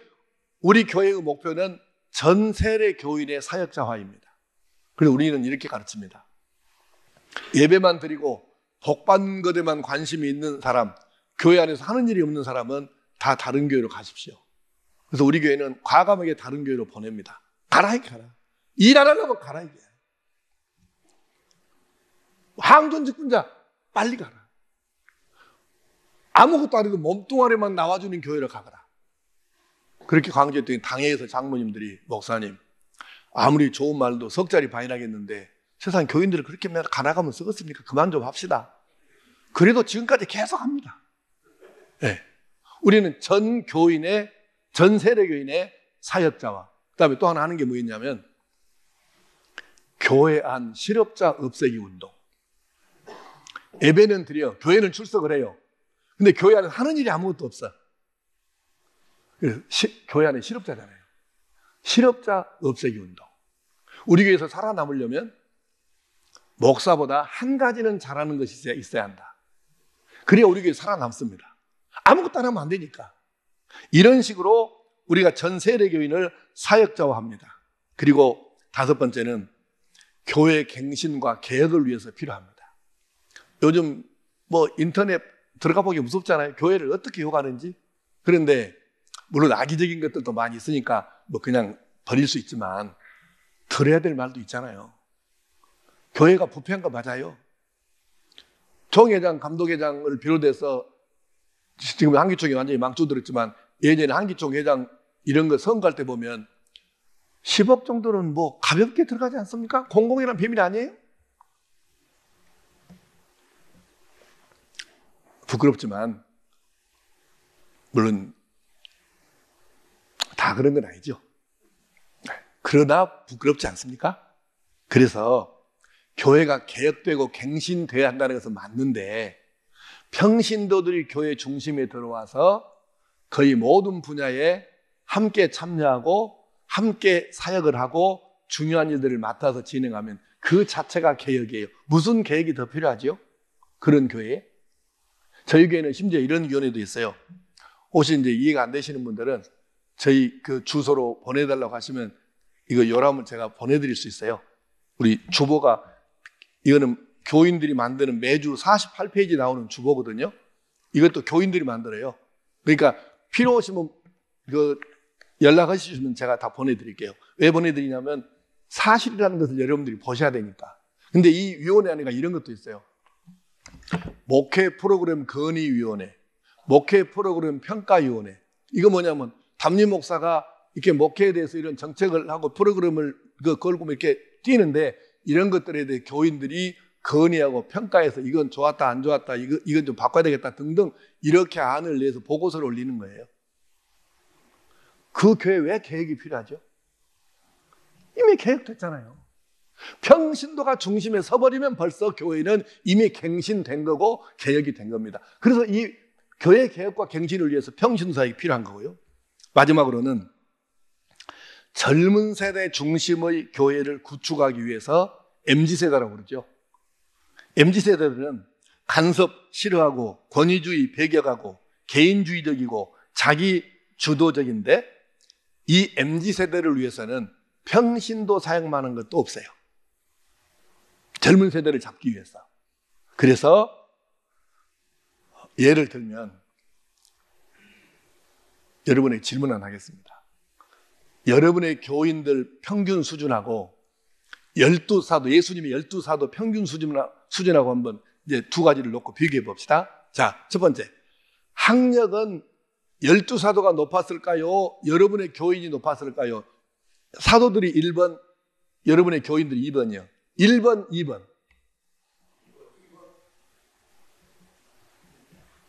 우리 교회의 목표는 전 세례교인의 사역자화입니다. 그래서 우리는 이렇게 가르칩니다. 예배만 드리고 복 받는 것에만 관심이 있는 사람, 교회 안에서 하는 일이 없는 사람은 다 다른 교회로 가십시오. 그래서 우리 교회는 과감하게 다른 교회로 보냅니다. 가라 이게 가라. 일 안 하려면 가라 이게. 항존직분자 빨리 가라. 아무것도 안 해도 몸뚱아리만 나와주는 교회로 가거라. 그렇게 강조했더니 당회에서 장모님들이 목사님 아무리 좋은 말도 석 자리 반이나겠는데 세상 교인들을 그렇게 맨날 가나가면 썩었습니까? 그만 좀 합시다. 그래도 지금까지 계속 합니다. 네. 우리는 전 교인의 전 세례교인의 사역자와 그다음에 또 하나 하는 게 뭐였냐면 교회 안 실업자 없애기 운동. 예배는 드려 교회는 출석을 해요. 근데 교회 안에 하는 일이 아무것도 없어. 그래서 교회 안에 실업자잖아요. 실업자 없애기 운동. 우리 교회에서 살아남으려면 목사보다 한 가지는 잘하는 것이 있어야 한다. 그래야 우리 교회 살아남습니다. 아무것도 안 하면 안 되니까. 이런 식으로 우리가 전 세례교인을 사역자화합니다. 그리고 다섯 번째는 교회 갱신과 개혁을 위해서 필요합니다. 요즘 뭐 인터넷 들어가 보기 무섭잖아요. 교회를 어떻게 욕하는지. 그런데 물론 악의적인 것들도 많이 있으니까 뭐 그냥 버릴 수 있지만 들어야 될 말도 있잖아요. 교회가 부패한 거 맞아요. 총회장, 감독회장을 비롯해서 지금 한기총이 완전히 망쳐들었지만 예전에 한기총 회장 이런 거 선거할 때 보면 10억 정도는 뭐 가볍게 들어가지 않습니까? 공공이란 비밀 아니에요? 부끄럽지만 물론 다 그런 건 아니죠. 그러나 부끄럽지 않습니까? 그래서 교회가 개혁되고 갱신돼야 한다는 것은 맞는데 평신도들이 교회 중심에 들어와서 거의 모든 분야에 함께 참여하고 함께 사역을 하고 중요한 일들을 맡아서 진행하면 그 자체가 개혁이에요. 무슨 개혁이 더 필요하죠? 그런 교회에? 저희 교회는 심지어 이런 위원회도 있어요. 혹시 이제 이해가 안 되시는 분들은 저희 그 주소로 보내달라고 하시면 이거 요람을 제가 보내드릴 수 있어요. 우리 주보가 이거는 교인들이 만드는 매주 48페이지 나오는 주보거든요. 이것도 교인들이 만들어요. 그러니까 필요 오시면 그 연락하시면 제가 다 보내드릴게요. 왜 보내드리냐면 사실이라는 것을 여러분들이 보셔야 되니까. 근데 이 위원회 안에가 이런 것도 있어요. 목회 프로그램 건의위원회, 목회 프로그램 평가위원회. 이거 뭐냐면 담임 목사가 이렇게 목회에 대해서 이런 정책을 하고 프로그램을 걸고 이렇게 뛰는데 이런 것들에 대해 교인들이 건의하고 평가해서 이건 좋았다 안 좋았다 이건 좀 바꿔야 되겠다 등등 이렇게 안을 내서 보고서를 올리는 거예요. 그 교회 왜 개혁이 필요하죠? 이미 개혁됐잖아요. 평신도가 중심에 서버리면 벌써 교회는 이미 갱신된 거고 개혁이 된 겁니다. 그래서 이 교회 개혁과 갱신을 위해서 평신도 사역이 필요한 거고요. 마지막으로는 젊은 세대 중심의 교회를 구축하기 위해서 MZ세대라고 그러죠. MZ세대들은 간섭 싫어하고 권위주의 배격하고 개인주의적이고 자기 주도적인데 이 MZ세대를 위해서는 평신도 사역만 하는 것도 없어요. 젊은 세대를 잡기 위해서. 그래서 예를 들면 여러분에게 질문 하나 하겠습니다. 여러분의 교인들 평균 수준하고 12사도, 예수님의 12사도 평균 수준하고 한번 이제 두 가지를 놓고 비교해 봅시다. 자, 첫 번째. 학력은 12사도가 높았을까요? 여러분의 교인이 높았을까요? 사도들이 1번, 여러분의 교인들이 2번이요. 1번, 2번.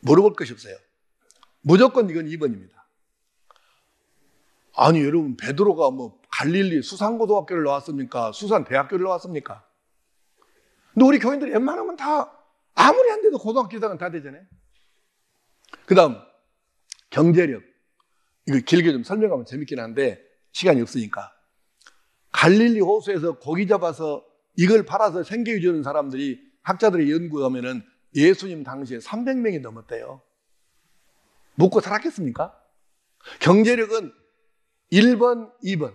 물어볼 것이 없어요. 무조건 이건 2번입니다. 아니, 여러분, 베드로가 뭐 갈릴리 수산고등학교를 나왔습니까? 수산대학교를 나왔습니까? 근데 우리 교인들이 웬만하면 다 아무리 안 돼도 고등학교 이상은 다 되잖아요. 그 다음 경제력. 이거 길게 좀 설명하면 재밌긴 한데 시간이 없으니까. 갈릴리 호수에서 고기 잡아서 이걸 팔아서 생계 유지하는 사람들이 학자들이 연구하면은 예수님 당시에 300명이 넘었대요. 먹고 살았겠습니까? 경제력은 1번, 2번.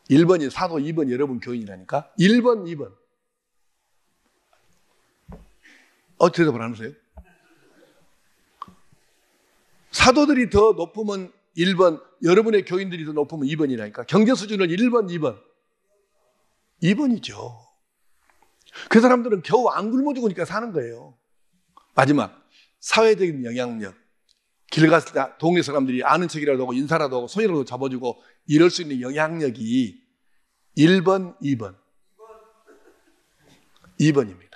1번이 사도, 2번 여러분 교인이라니까. 1번, 2번. 대답을 안 하세요? 사도들이 더 높으면 1번, 여러분의 교인들이 더 높으면 2번이라니까. 경제 수준은 1번, 2번. 2번이죠. 그 사람들은 겨우 안 굶어 죽으니까 사는 거예요. 마지막, 사회적인 영향력. 길 갔을 때 동네 사람들이 아는 척이라도 하고 인사라도 하고 손이라도 잡아주고 이럴 수 있는 영향력이 1번, 2번. 2번입니다.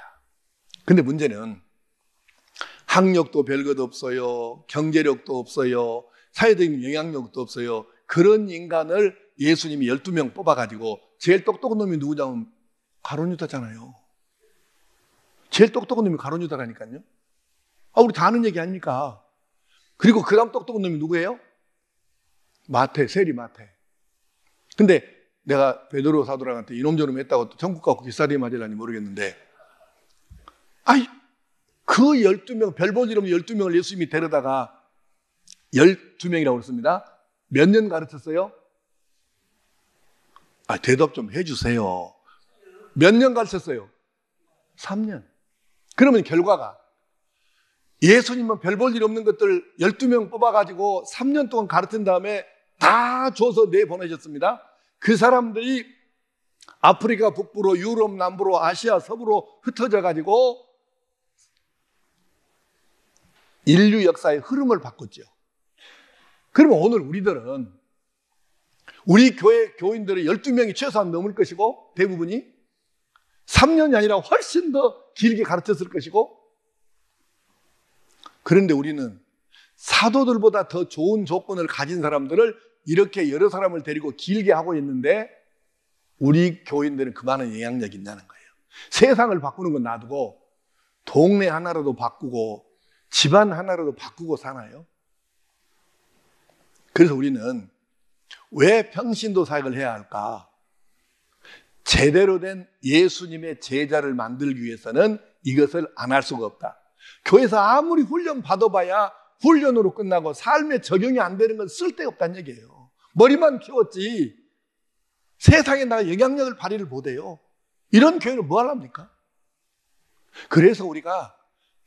근데 문제는 학력도 별것 없어요. 경제력도 없어요. 사회적인 영향력도 없어요. 그런 인간을 예수님이 12명 뽑아가지고 제일 똑똑한 놈이 누구냐면 가룟 유다잖아요. 제일 똑똑한 놈이 가룟 유다라니까요. 우리 다 아는 얘기 아닙니까? 그리고 그 다음 똑똑한 놈이 누구예요? 마태, 세리 마태. 근데 내가 베드로 사도랑한테 이놈저놈 했다고 또 천국 가고 기사리에 맞으려니 모르겠는데 그 12명, 별 볼 일 없는 12명을 예수님이 데려다가 12명이라고 그랬습니다. 몇 년 가르쳤어요? 대답 좀 해주세요. 몇 년 가르쳤어요? 3년. 그러면 결과가 예수님은 별 볼 일 없는 것들 12명 뽑아가지고 3년 동안 가르친 다음에 다 줘서 내보내셨습니다. 그 사람들이 아프리카 북부로 유럽 남부로 아시아 서부로 흩어져 가지고 인류 역사의 흐름을 바꿨죠. 그러면 오늘 우리들은 우리 교회 교인들의 12명이 최소한 넘을 것이고 대부분이 3년이 아니라 훨씬 더 길게 가르쳤을 것이고 그런데 우리는 사도들보다 더 좋은 조건을 가진 사람들을 이렇게 여러 사람을 데리고 길게 하고 있는데 우리 교인들은 그만한 영향력이 있다는 거예요. 세상을 바꾸는 건 놔두고 동네 하나라도 바꾸고 집안 하나라도 바꾸고 사나요? 그래서 우리는 왜 평신도 사역을 해야 할까? 제대로 된 예수님의 제자를 만들기 위해서는 이것을 안 할 수가 없다. 교회에서 아무리 훈련 받아봐야 훈련으로 끝나고 삶에 적용이 안 되는 건 쓸데없다는 얘기예요. 머리만 키웠지 세상에 나가 영향력을 발휘를 못해요. 이런 교회는 뭐 하랍니까? 그래서 우리가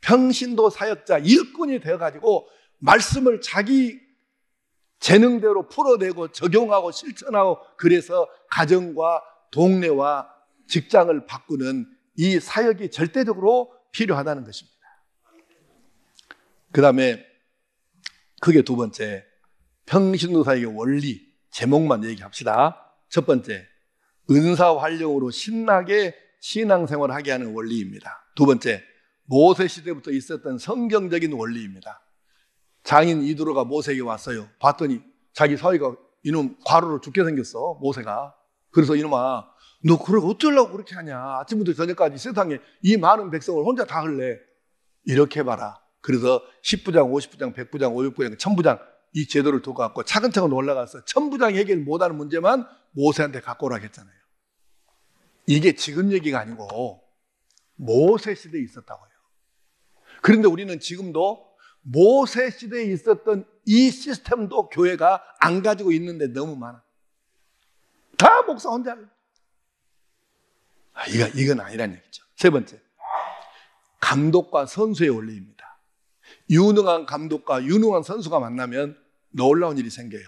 평신도 사역자 일꾼이 되어가지고 말씀을 자기 재능대로 풀어내고 적용하고 실천하고 그래서 가정과 동네와 직장을 바꾸는 이 사역이 절대적으로 필요하다는 것입니다. 그 다음에 그게 두 번째, 평신도 사역의 원리, 제목만 얘기합시다. 첫 번째, 은사 활용으로 신나게 신앙생활을 하게 하는 원리입니다. 두 번째, 모세 시대부터 있었던 성경적인 원리입니다. 장인 이두로가 모세에게 왔어요. 봤더니 자기 사위가 이놈 과로로 죽게 생겼어, 모세가. 그래서 이놈아, 너 그걸 어쩌려고 그렇게 하냐? 아침부터 저녁까지 세상에 이 많은 백성을 혼자 다 할래? 이렇게 해봐라. 그래서 10부장, 50부장, 100부장, 500부장, 1000부장 이 제도를 두고 갖고 차근차근 올라가서 1000부장 해결 못하는 문제만 모세한테 갖고 오라고 했잖아요. 이게 지금 얘기가 아니고 모세 시대에 있었다고요. 그런데 우리는 지금도 모세 시대에 있었던 이 시스템도 교회가 안 가지고 있는데 너무 많아. 다 목사 혼자 할래. 이건 아니란 얘기죠. 세 번째, 감독과 선수의 원리입니다. 유능한 감독과 유능한 선수가 만나면 놀라운 일이 생겨요.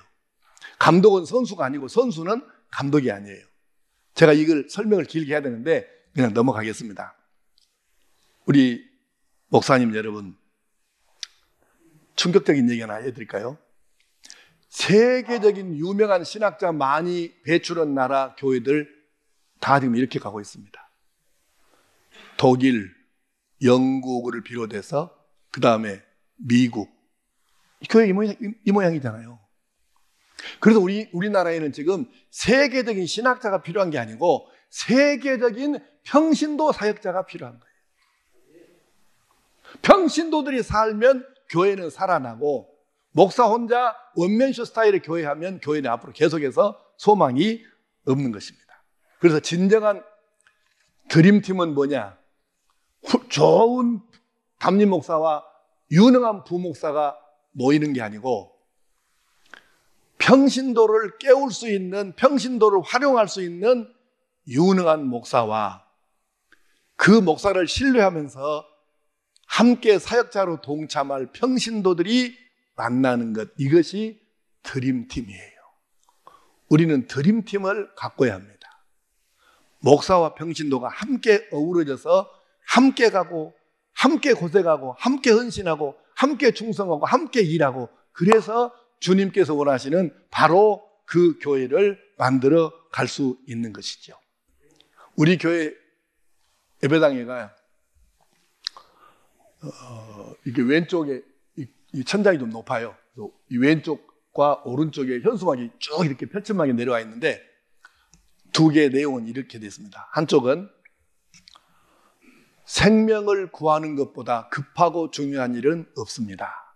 감독은 선수가 아니고 선수는 감독이 아니에요. 제가 이걸 설명을 길게 해야 되는데 그냥 넘어가겠습니다. 우리 목사님 여러분, 충격적인 얘기 하나 해드릴까요? 세계적인 유명한 신학자 많이 배출한 나라 교회들 다 지금 이렇게 가고 있습니다. 독일, 영국을 비롯해서 그 다음에 미국. 교회 이 모양이잖아요. 그래서 우리나라에는 지금 세계적인 신학자가 필요한 게 아니고 세계적인 평신도 사역자가 필요한 거예요. 평신도들이 살면 교회는 살아나고, 목사 혼자 원맨쇼 스타일의 교회하면 교회는 앞으로 계속해서 소망이 없는 것입니다. 그래서 진정한 드림팀은 뭐냐? 좋은 담임 목사와 유능한 부목사가 모이는 게 아니고, 평신도를 깨울 수 있는, 평신도를 활용할 수 있는 유능한 목사와 그 목사를 신뢰하면서 함께 사역자로 동참할 평신도들이 만나는 것, 이것이 드림팀이에요. 우리는 드림팀을 가꿔야 합니다. 목사와 평신도가 함께 어우러져서 함께 가고, 함께 고생하고, 함께 헌신하고, 함께 충성하고, 함께 일하고, 그래서 주님께서 원하시는 바로 그 교회를 만들어 갈 수 있는 것이죠. 우리 교회 예배당에가 이게 왼쪽에 이 천장이 좀 높아요. 이 왼쪽과 오른쪽에 현수막이 쭉 이렇게 펼쳐막이 내려와 있는데, 두 개의 내용은 이렇게 되어 있습니다. 한쪽은 생명을 구하는 것보다 급하고 중요한 일은 없습니다.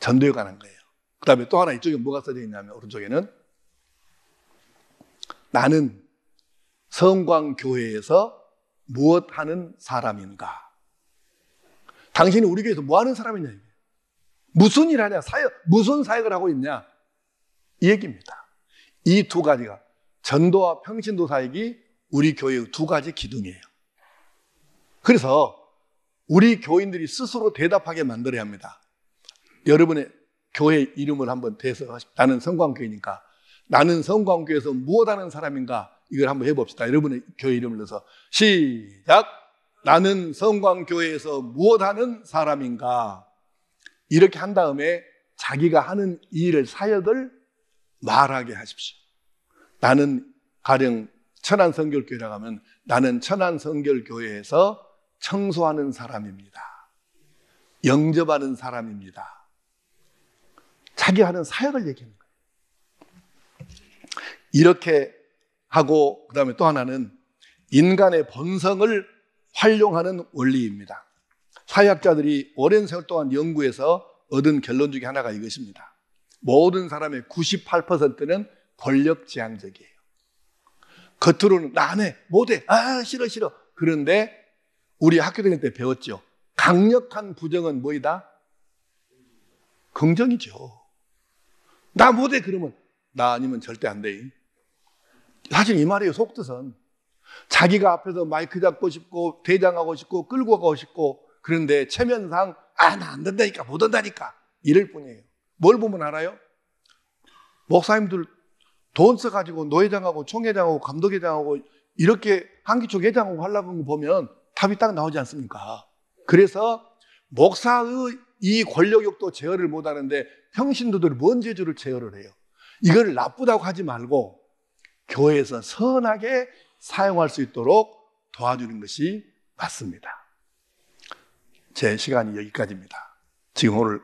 전도에 관한 거예요. 그 다음에 또 하나 이쪽에 뭐가 써져 있냐면, 오른쪽에는 나는 성광교회에서 무엇 하는 사람인가? 당신이 우리 교회에서 뭐 하는 사람이냐? 이게. 무슨 일 하냐? 무슨 사역을 하고 있냐? 이 얘기입니다. 이 두 가지가, 전도와 평신도 사역이 우리 교회의 두 가지 기둥이에요. 그래서 우리 교인들이 스스로 대답하게 만들어야 합니다. 여러분의 교회 이름을 한번 대서, 나는 성광교회니까 나는 성광교회에서 무엇 하는 사람인가? 이걸 한번 해봅시다. 여러분의 교회 이름을 넣어서 시작! 나는 성광교회에서 무엇 하는 사람인가? 이렇게 한 다음에 자기가 하는 일을, 사역을 말하게 하십시오. 나는 가령 천안성결교회라고 하면 나는 천안성결교회에서 청소하는 사람입니다. 영접하는 사람입니다. 자기 하는 사역을 얘기하는 거예요. 이렇게 하고, 그 다음에 또 하나는 인간의 본성을 활용하는 원리입니다. 사역자들이 오랜 세월 동안 연구해서 얻은 결론 중에 하나가 이것입니다. 모든 사람의 98%는 권력지향적이에요. 겉으로는 나 안 해, 못해, 싫어. 그런데 우리 학교 다닐 때 배웠죠. 강력한 부정은 뭐이다? 긍정이죠. 나 못해 그러면 나 아니면 절대 안 돼. 사실 이 말이에요. 속뜻은 자기가 앞에서 마이크 잡고 싶고 대장하고 싶고 끌고 가고 싶고, 그런데 체면상 나 안 된다니까, 못 한다니까, 이럴 뿐이에요. 뭘 보면 알아요? 목사님들 돈 써가지고 노회장하고 총회장하고 감독회장하고 이렇게 한기초 회장하고 하려고 보면 답이 딱 나오지 않습니까? 그래서 목사의 이 권력욕도 제어를 못하는데 평신도들이 뭔 재주를 제어를 해요? 이걸 나쁘다고 하지 말고 교회에서 선하게 사용할 수 있도록 도와주는 것이 맞습니다. 제 시간이 여기까지입니다. 지금 오늘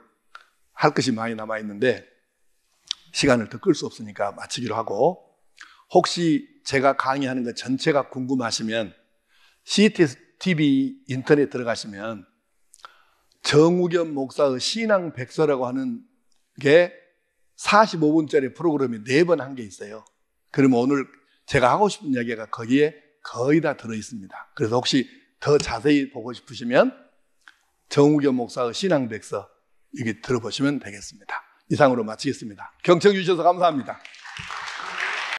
할 것이 많이 남아있는데 시간을 더 끌 수 없으니까 마치기로 하고, 혹시 제가 강의하는 것 전체가 궁금하시면 CTV 인터넷 들어가시면 정우겸 목사의 신앙 백서라고 하는 게 45분짜리 프로그램이 4번 한 게 있어요. 그러면 오늘 제가 하고 싶은 이야기가 거기에 거의 다 들어있습니다. 그래서 혹시 더 자세히 보고 싶으시면 정우겸 목사의 신앙 백서 여기 들어보시면 되겠습니다. 이상으로 마치겠습니다. 경청 주셔서 감사합니다.